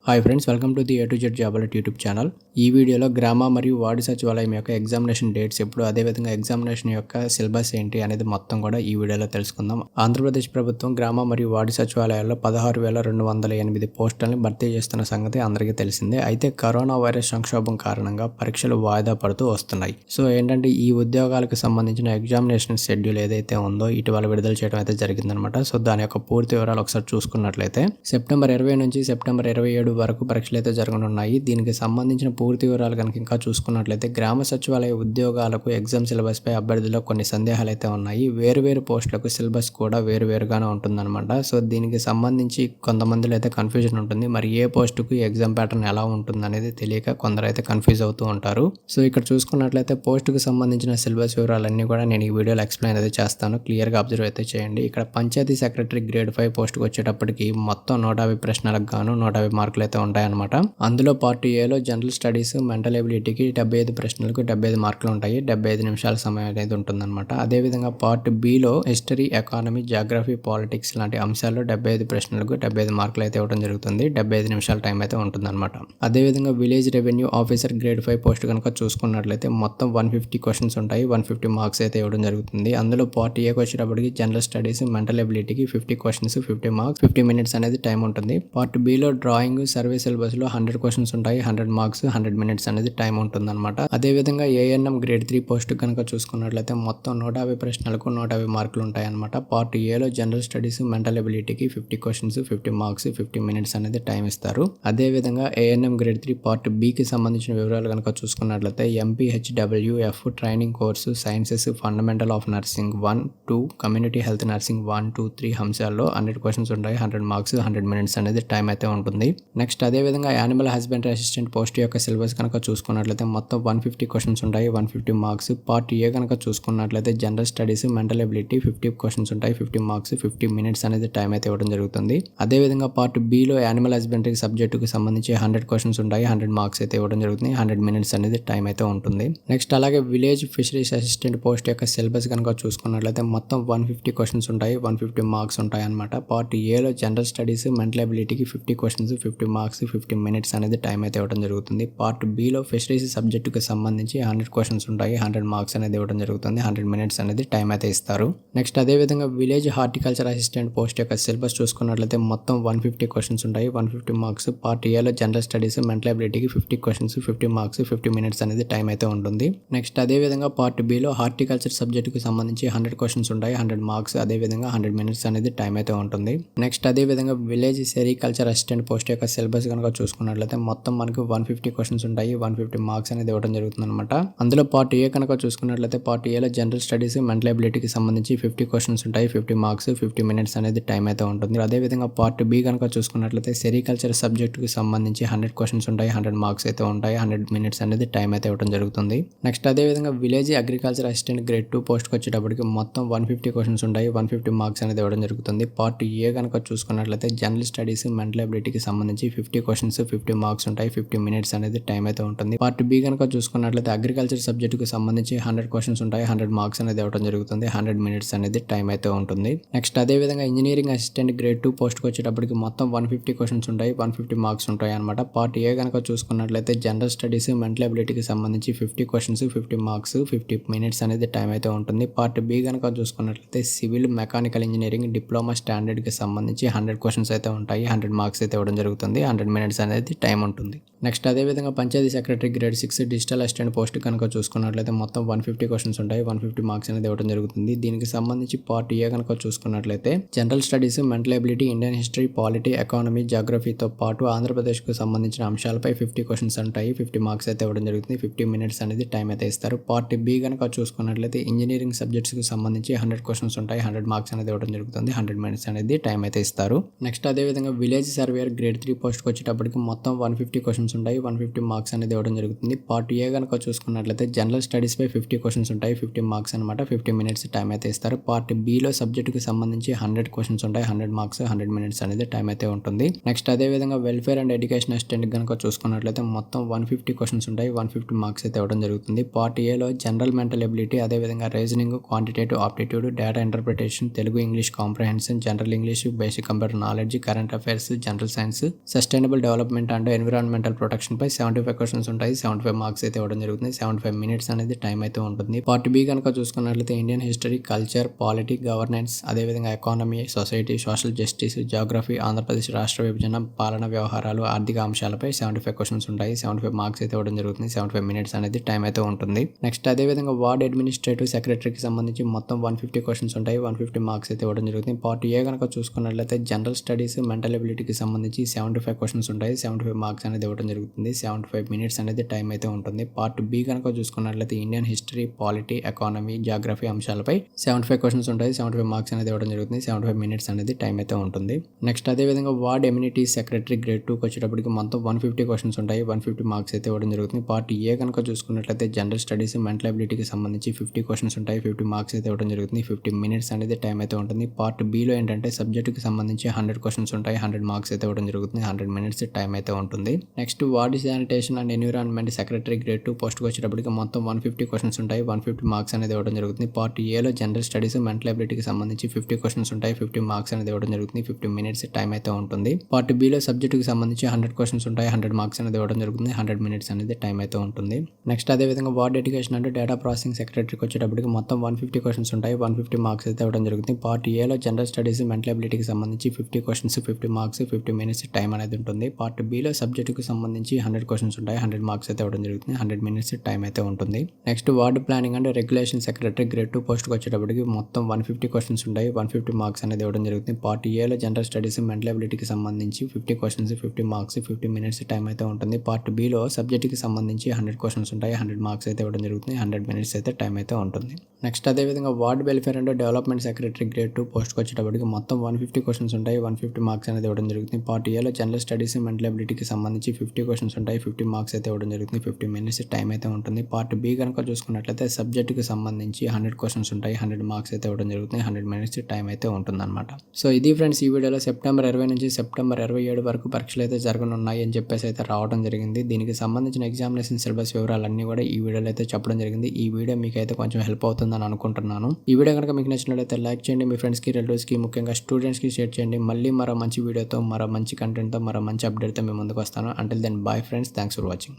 Hi friends, welcome to the A to Z job alert YouTube channel. ఈ వీడియోలో గ్రామ మరియు వార్డు సచివాలయం యొక్క ఎగ్జామినేషన్ డేట్స్ ఎప్పుడు, అదేవిధంగా ఎగ్జామినేషన్ యొక్క సిలబస్ ఏంటి అనేది మొత్తం కూడా ఈ వీడియోలో తెలుసుకుందాం. ఆంధ్రప్రదేశ్ ప్రభుత్వం గ్రామ మరియు వార్డు సచివాలయాల్లో 16,208 పోస్టులను భర్తీ చేస్తున్న సంగతి అందరికీ తెలిసిందే. అయితే కరోనా వైరస్ సంక్షోభం కారణంగా పరీక్షలు వాయిదా పడుతూ వస్తున్నాయి. సో ఏంటంటే ఈ ఉద్యోగాలకు సంబంధించిన ఎగ్జామినేషన్ షెడ్యూల్ ఏదైతే ఉందో ఇటీవల విడుదల చేయడం అయితే జరిగిందనమాట. సో దాని యొక్క పూర్తి వివరాలు ఒకసారి చూసుకున్నట్లయితే సెప్టెంబర్ 20 నుంచి సెప్టెంబర్ 27 వరకు పరీక్షలు అయితే జరగనున్నాయి. దీనికి సంబంధించిన పూర్తి వివరాలు కనుక ఇంకా చూసుకున్నట్లయితే గ్రామ సచివాలయ ఉద్యోగాలకు ఎగ్జామ్ సిలబస్ పై అభ్యర్థుల్లో కొన్ని సందేహాలు అయితే ఉన్నాయి. వేరు పోస్టులకు సిలబస్ కూడా వేరుగానే ఉంటుందన్నమాట. సో దీనికి సంబంధించి కొంతమందిలో అయితే కన్ఫ్యూజన్ ఉంటుంది. మరి ఏ పోస్టుకు ఎగ్జామ్ ప్యాటర్న్ ఎలా ఉంటుంది అనేది తెలియక కొందరు అయితే కన్ఫ్యూజ్ అవుతూ ఉంటారు. సో ఇక్కడ చూసుకున్నట్లయితే పోస్టుకు సంబంధించిన సిలబస్ వివరాలన్నీ కూడా నేను ఈ వీడియోలో ఎక్స్ప్లెయిన్ అయితే చేస్తాను. క్లియర్గా అబ్జర్వ్ అయితే చేయండి. ఇక్కడ పంచాయతీ సెక్రటరీ గ్రేడ్ 5 పోస్టుకు వచ్చేటప్పటికి మొత్తం 150 ప్రశ్నలకు గాను 150 మార్కులు అయితే ఉంటాయన్నమాట. అందులో పార్ట్ ఏలో జనరల్ స్టడీస్, మెంటల్ ఎబిలిటీకి 75 ప్రశ్నలకు 75 మార్కులు ఉంటాయి. 75 నిమిషాల సమయం అనేది ఉంటుందన్నమాట. అదేవిధంగా part below history, economy, geography, politics లాంటి అంశాల్లో 75 ప్రశ్నలకు 75 మార్కులు అయితే ఇవ్వడం జరుగుతుంది. 75 నిమిషాల టైం అయితే ఉంటుందన్నమాట. అదేవిధంగా village revenue officer grade 5 post కనుక చూసుకున్నట్లయితే మొత్తం 150 క్వశ్చన్స్ ఉంటాయి. 150 మార్క్స్ అయితే ఇవ్వడం జరుగుతుంది. అందులో పార్ట్ ఏకి వచ్చేటప్పటికి జనరల్ స్టడీస్, మెంటల్ ఎబిలిటీకి 50 క్వశ్చన్స్, 50 మార్క్స్, 50 మినిట్స్ అనేది టైం ఉంటుంది. పార్ట్ బిలో డ్రాయింగ్, సర్వే సిలబస్ లో 100 క్వశ్చన్స్ ఉంటాయి. 100 మార్క్స్, 100 మినిట్స్ అనేది టైం ఉంటుంది అనమాట. అదేవిధంగా ఏఎన్ఎం గ్రేడ్ 3 పోస్ట్ కనుక చూసుకున్నట్లయితే మొత్తం 150 ప్రశ్నలకు 150 మార్కులు ఉంటాయి అనమాట. పార్ట్ ఏలో జనరల్ స్టడీస్, మెంటల్ ఎబిలిటీకి 50 క్వశ్చన్స్, 50 మార్క్స్, 50 మినిట్స్ అనేది టైం ఇస్తారు. అదేవిధంగా ఏఎన్ఎం గ్రేడ్ 3 పార్ట్ బికి సంబంధించిన వివరాలు కనుక చూసుకున్నట్లయితే MPHWF training course, sciences, fundamental of nursing 1, 2, community health nursing 1, 2, 3 అంశాల్లో 100 క్వశ్చన్స్ ఉంటాయి. 100 మార్క్స్, 100 మినిట్స్ అనేది టైం అయితే ఉంటుంది. నెక్స్ట్ అదేవిధంగా యానిమల్ హస్బెండరీ అసిస్టెంట్ పోస్ట్ యొక్క సిలబస్ కనుక చూసుకున్నట్లయితే మొత్తం 150 క్వశ్చన్స్ ఉంటాయి. 150 మార్క్స్. పార్ట్ ఏ కనుక చూసుకున్నట్లయితే general studies, mental ability 50 questions ఉంటాయి. 50 మార్క్స్, 50 మినిట్స్ అనేది టైం అయితే ఇవ్వడం జరుగుతుంది. అదేవిధంగా పార్ట్ బిలో యానిమల్ హస్బెండరీ సబ్జెక్టుకు సంబంధించి 100 క్వశ్చన్స్ ఉంటాయి. 100 మార్క్స్ అయితే ఇవ్వడం జరుగుతుంది. 100 మినిట్స్ అనేది టైం అయితే ఉంటుంది. నెక్స్ట్ అలాగే విలేజ్ ఫిషరీస్ అసిస్టెంట్ పోస్ట్ యొక్క సిలబస్ కనుక చూసుకున్నట్లయితే మొత్తం 150 క్వశ్చన్స్ ఉంటాయి. 150 మార్క్స్ ఉంటాయి అనమాట. పార్ట్ ఏలో జనరల్ స్టడీస్, మెంటల్ ఎబిలిటీకి 50 క్వశ్చన్స్, 50 మార్క్స్, 50 మినిట్స్ అనేది టైం అయితే ఇవ్వడం జరుగుతుంది. పార్ట్ బిలో ఫిషరీస్ సబ్జెక్టుకు సంబంధించి 100 క్వశ్చన్స్ ఉంటాయి. 100 మార్క్స్ అనేది ఇవ్వడం జరుగుతుంది. 100 మినిట్స్ అనేది టైం అయితే ఇస్తారు. నెక్స్ట్ అదేవిధంగా విలేజ్ హార్టికల్చర్ అసిస్టెంట్ పోస్ట్ యొక్క సిలబస్ చూసుకున్నట్లయితే మొత్తం 150 క్వశ్చన్స్ ఉంటాయి. 150 మార్క్స్. పార్ట్ ఏలో జనరల్ స్టడీస్, మెంటల్ ఎబిలిటీకి 50 క్వశ్చన్స్, 50 మార్క్స్, 50 మినిట్స్ అనేది టైం అయితే ఉంటుంది. నెక్స్ట్ అదేవిధంగా పార్ట్ బిలో హార్టికల్చర్ సబ్జెక్టుకు సంబంధించి 100 క్వశ్చన్స్ ఉంటాయి. 100 మార్క్స్, అదేవిధంగా 100 మినిట్స్ అనేది టైం అయితే ఉంటుంది. నెక్స్ట్ అదేవిధంగా విలేజ్ సెరికల్చర్ అసిస్టెంట్ పోస్ట్ యొక్క సిలబస్ కనుక చూసుకున్నట్లయితే మొత్తం మనకు 150 క్వశ్చన్స్ ఉంటాయి. 150 మార్క్స్ అనేది ఇవ్వడం జరుగుతుంది అనమాట. అందులో పార్ట్ ఏ కనుక చూసుకున్నట్లయితే పార్ట్ ఏలో జనరల్ స్టడీస్, మెంటల్ ఎబిలిటీకి సంబంధించి 50 క్వశ్చన్స్ ఉంటాయి. 50 మార్క్స్, 50 మినిట్స్ అనేది టైం అయితే ఉంటుంది. అదేవిధంగా పార్ట్ బి కనుక చూసుకున్నట్లయితే సెరికల్చర్ సబ్జెక్టుకి సంబంధించి 100 క్వశ్చన్స్ ఉంటాయి. 100 మార్క్స్ అయితే ఉంటాయి. 100 మినిట్స్ అనేది టైం అయితే ఇవ్వడం జరుగుతుంది. నెక్స్ట్ అదేవిధంగా విలేజ్ అగ్రికల్చర్ అసిస్టెంట్ గ్రేడ్ 2 పోస్ట్కి వచ్చేటప్పటికి మొత్తం 150 క్వశ్చన్స్ ఉంటాయి. 150 మార్క్స్ అనేది ఇవ్వడం జరుగుతుంది. పార్ట్ ఏ కనుక చూసుకున్నట్లయితే జనరల్ స్టడీస్, మెంటల్ ఎబిలిటీకి సంబంధించి 50 క్వశ్చన్స్, 50 మార్క్స్ ఉంటాయి. 50 మినిట్స్ అనేది టైం అయితే ఉంటుంది. పార్ట్ బి కనుక చూసుకున్నట్లయితే అగ్రికల్చర్ సబ్జెక్టుకు సంబంధించి 100 క్వశ్చన్స్ ఉంటాయి. 100 మార్క్స్ అనేది ఇవ్వడం జరుగుతుంది. 100 మినిట్స్ అనేది టైం అయితే ఉంటుంది. నెక్స్ట్ అదేవిధంగా ఇంజనీరింగ్ అసిస్టెంట్ గ్రేడ్ 2 పోస్ట్కి వచ్చేటప్పటికి మొత్తం 150 క్వశ్చన్స్ ఉంటాయి. 150 మార్క్స్ ఉంటాయి అనమాట. పార్ట్ ఏ కనుక చూసుకున్నట్లయితే జనరల్ స్టడీస్, మెంటల్ ఎబిలిటీకి సంబంధించి 50 క్వశ్చన్స్, 50 మార్క్స్, 50 మినిట్స్ అనేది టైం అయితే ఉంటుంది. పార్ట్ బి కనుక చూసుకున్నట్లయితే సివిల్, మెకానికల్ ఇంజనీరింగ్ డిప్లొమా స్టాండర్డ్కి సంబంధించి 100 క్వశ్చన్స్ అయితే ఉంటాయి. 100 మార్క్స్ అయితే ఇవ్వడం జరుగుతుంది. 100 మినిట్స్ అనేది టైం ఉంటుంది. నెక్స్ట్ అదేవిధంగా panchayat secretary grade 6 digital assistant post కనుక చూసుకున్నట్లయితే మొత్తం 150 క్వశ్చన్స్ ఉంటాయి. 150 మార్క్స్ అనేది ఇవ్వడం జరుగుతుంది. దీనికి సంబంధించి పార్ట్ ఏ కనుక చూసుకున్నట్లయితే general studies, mental ability, Indian history, polity, economy, జాగ్రఫీతో పాటు ఆంధ్రప్రదేశ్కు సంబంధించిన అంశాలపై 50 క్వశ్చన్స్ ఉంటాయి. 50 మార్క్స్ అయితే ఇవ్వడం జరుగుతుంది. 50 మినిట్స్ అనేది టైం అయితే ఇస్తారు. పార్ట్ బి కనుక చూసుకున్నట్లయితే ఇంజనీరింగ్ సబ్జెక్ట్స్కి సంబంధించి 100 క్వశ్చన్స్ ఉంటాయి. 100 మార్క్స్ అనేది ఇవ్వడం జరుగుతుంది. 100 మినిట్స్ అనేది టైం అయితే ఇస్తారు. నెక్స్ట్ అదేవిధంగా విలేజ్ సర్వేయర్ గ్రేడ్ 3 పోస్ట్కి వచ్చేటప్పటికి మొత్తం 150 క్వశ్చన్స్ క్వశ్చన్స్ ఉంటాయి, 150 మార్క్స్ అనేది ఇవ్వడం జరుగుతుంది. పార్ట్ ఏ కనుక చూసుకున్నట్లయితే జనరల్ స్టడీస్పై 50 క్వశ్చన్స్ ఉంటాయి, 50 మార్క్స్ అనమాట. 50 మినిట్స్ టైం అయితే ఇస్తారు. పార్ట్ బిలో సబ్జెక్టుకి సంబంధించి 100 క్వశ్చన్స్ ఉంటాయి, 100 మార్క్స్, 100 మినిట్స్ అనేది టైం అయితే ఉంటుంది. నెక్స్ట్ అదే విధంగా వెల్ఫేర్ అండ్ ఎడ్యుకేషన్ అసిస్టెంట్ కనుక చూసుకున్నట్లయితే మొత్తం 150 క్వశ్చన్స్ ఉంటాయి, 150 మార్క్స్ అయితే ఇవ్వడం జరుగుతుంది. పార్ట్ ఏలో జనరల్ మెంటల్ ఎబిలిటీ, అదేవిధంగా reasoning, quantitative aptitude, data interpretation, Telugu English comprehension, general English, basic computer knowledge, current affairs, general science, sustainable development and environmental protection పై 75 క్వశ్చన్స్ ఉంటాయి, 75 మార్క్స్ అయితే ఇవ్వడం జరుగుతుంది. 75 మినిట్స్ అనేది టైం అయితే ఉంటుంది. పార్ట్ బి కనుక చూసుకున్నట్లయితే Indian history, culture, polity, governance, అదేవిధంగా economy, society, social justice, geography, Andhra Pradesh రాష్ట్ర విభజన, పాలన వ్యవహారాలు, ఆర్థిక అంశాలపై 75 క్వశ్చన్స్ ఉంటాయి, 75 మార్క్స్ అయితే ఇవ్వడం జరుగుతుంది. 75 మినిట్స్ అనేది టైం అయితే ఉంటుంది. నెక్స్ట్ అదేవిధంగా వార్డ్ అడ్మినిస్ట్రేటివ్ సెక్రటరీకి సంబంధించి మొత్తం 150 క్వశ్చన్స్ ఉంటాయి, 150 మార్క్స్ అయితే ఇవ్వడం జరుగుతుంది. పార్ట్ ఏ కనుక చూసుకున్నట్లయితే జనరల్ స్టడీస్, మెంటల్ ఎబిలిటీకి సంబంధించి 75 క్వశ్చన్స్ ఉంటాయి, 75 మార్క్స్ అనేది ఇవ్వడం జరుగుతుంది. 75 మినిట్స్ అనేది టైం అయితే ఉంటుంది. పార్ట్ బి కనుక చూసుకున్నట్లయితే Indian history, polity, economy, geography అంశాలపై 75 క్వశ్చన్స్ ఉంటాయి, 75 మార్క్స్ అనేది ఇవ్వడం జరుగుతుంది. 75 మినిట్స్ అనేది టైం అయితే ఉంటుంది. నెక్స్ట్ అదేవిధంగా వార్డ్ ఎమ్యూనిటీస్ సెక్రటరీ గ్రేడ్ 2కి వచ్చేటప్పటికి మొత్తం 150 క్వశ్చన్స్ ఉంటాయి, 150 మార్క్స్ అయితే ఇవ్వడం జరుగుతుంది. పార్ట్ ఏ కనుక చూసుకున్నట్లయితే జనరల్ స్టడీస్, మెంటల్ ఎబిలిటీకి సంబంధించి 50 క్వశ్చన్స్ ఉంటాయి, 50 మార్క్స్ అయితే ఇవ్వడం జరుగుతుంది. 50 మినిట్స్ అనేది టైం అయితే ఉంటుంది. పార్ట్ బిలో ఏంటంటే సబ్జెక్టుకి సంబంధించి 100 క్వశ్చన్స్ ఉంటాయి, 100 మార్క్స్ అయితే ఇవ్వడం జరుగుతుంది. 100 మినిట్స్ టైం అయితే ఉంటుంది. Next ward sanitation and environment secretary grade 2 పోస్ట్కి వచ్చేటప్పటికి మొత్తం 150 క్వశ్చన్స్ ఉంటాయి, 150 మార్క్స్ అనేది ఇవ్వడం జరుగుతుంది. పార్ట్ ఏలో జనరల్ స్టడీస్, మెంటల్ ఎబిలిటీకి సంబంధించి 50 క్వశ్చన్స్ ఉంటాయి, 50 మార్క్స్ అనేది ఇవ్వడం జరుగుతుంది. 50 మినిట్స్ టైం అయితే ఉంటుంది. పార్ట్ బిలో సబ్జెక్టుకి సంబంధించి 100 క్వశ్చన్స్ ఉంటాయి, 100 మార్క్స్ అనేది ఇవ్వడం జరుగుతుంది. 100 మినిట్స్ అనేది టైం అయితే ఉంటుంది. నెక్స్ట్ అదేవిధంగా ward education and data processing సెక్రటరీకి వచ్చేటప్పటికి మొత్తం 150 క్వశ్చన్స్ ఉంటాయి, 150 మార్క్స్ అయితే ఇవ్వడం జరుగుతుంది. పార్ట్ ఏలో జనరల్ స్టడీస్, మెంటల్ ఎబిలిటీకి సంబంధించి 50 క్వశ్చన్స్, 50 మార్క్స్, 50 మినిట్స్ టైం అనేది ఉంటుంది. పార్ట్ బిలో సబ్జెక్టుకి సంబంధించి 100 క్వశ్చన్స్ ఉంటాయి, 100 మార్క్స్ అయితే ఇవ్వడం జరుగుతుంది. 100 మినిట్స్ టైం అయితే ఉంటుంది. Next ward planning and regulation secretary grade 2 పోస్ట్కి వచ్చేటప్పటికి మొత్తం 150 క్వశ్చన్స్ ఉంటాయి, 150 మార్క్స్ అనేది ఇవ్వడం జరుగుతుంది. పార్ట్ ఏలో జనరల్ స్టడీస్, మెంటల్ ఎబిలిటీకి సంబంధించి 50 క్వశ్చన్స్, 50 మార్క్స్, 50 మినిట్స్ టైం అయితే ఉంటుంది. పార్ట్ బిలో సబ్జెక్టుకి సంబంధించి 100 క్వశ్చన్స్ ఉంటాయి, 100 మార్క్స్ అయితే ఇవ్వడం జరుగుతుంది. 100 మినిట్స్ అయితే టైం అయితే ఉంటుంది. నెక్స్ట్ అదేవిధంగా ward welfare and development secretary grade 2 పోస్ట్కి వచ్చేటప్పటికి మొత్తం 150 క్వశ్చన్స్ ఉంటాయి, 150 మార్క్స్ అనేది ఇవ్వడం జరుగుతుంది. పార్ట్ ఏలో జనరల్ స్టడీస్, మెంటల్ ఎబిలిటీకి సంబంధించి 50 క్వశ్చన్స్ ఉంటాయి, 50 మార్క్స్ అయితే ఇవ్వడం జరుగుతుంది. 50 మినిట్స్ టైం అయితే ఉంటుంది. పార్ట్ బి కనుక చూసుకున్నట్లయితే సబ్జెక్టుకి సంబంధించి 100 క్వశ్చన్స్ ఉంటాయి, 100 మార్క్స్ అయితే ఇవ్వడం జరుగుతుంది. 100 మినిట్స్ టైం అయితే ఉంటుంది అనమాట. సో ఇది ఫ్రెండ్స్ ఈ వీడియోలో సెప్టెంబర్ 20 నుంచి సెప్టెంబర్ 27 వరకు పరీక్షలు అయితే జరగనున్నాయి అని చెప్పేసి అయితే రావడం జరిగింది. దీనికి సంబంధించిన ఎగ్జామినేషన్ సిలబస్ వివరాలన్నీ కూడా ఈ వీడియోలో అయితే చెప్పడం జరిగింది. ఈ వీడియో మీకు అయితే కొంచెం హెల్ప్ అవుతుందని అనుకుంటున్నాను. ఈ వీడియో కనుక మీకు నచ్చినట్లయితే లైక్ చేయండి, మీ ఫ్రెండ్స్కి, రిలేటివ్స్కి, ముఖ్యంగా స్టూడెంట్స్కి షేర్ చేయండి. మళ్ళీ మరో మంచి వీడియోతో, మరో మంచి కంటెంట్తో, మరో మంచి అప్డేట్తో మీ ముందుకు వస్తాను. Until then bye friends, thanks for watching.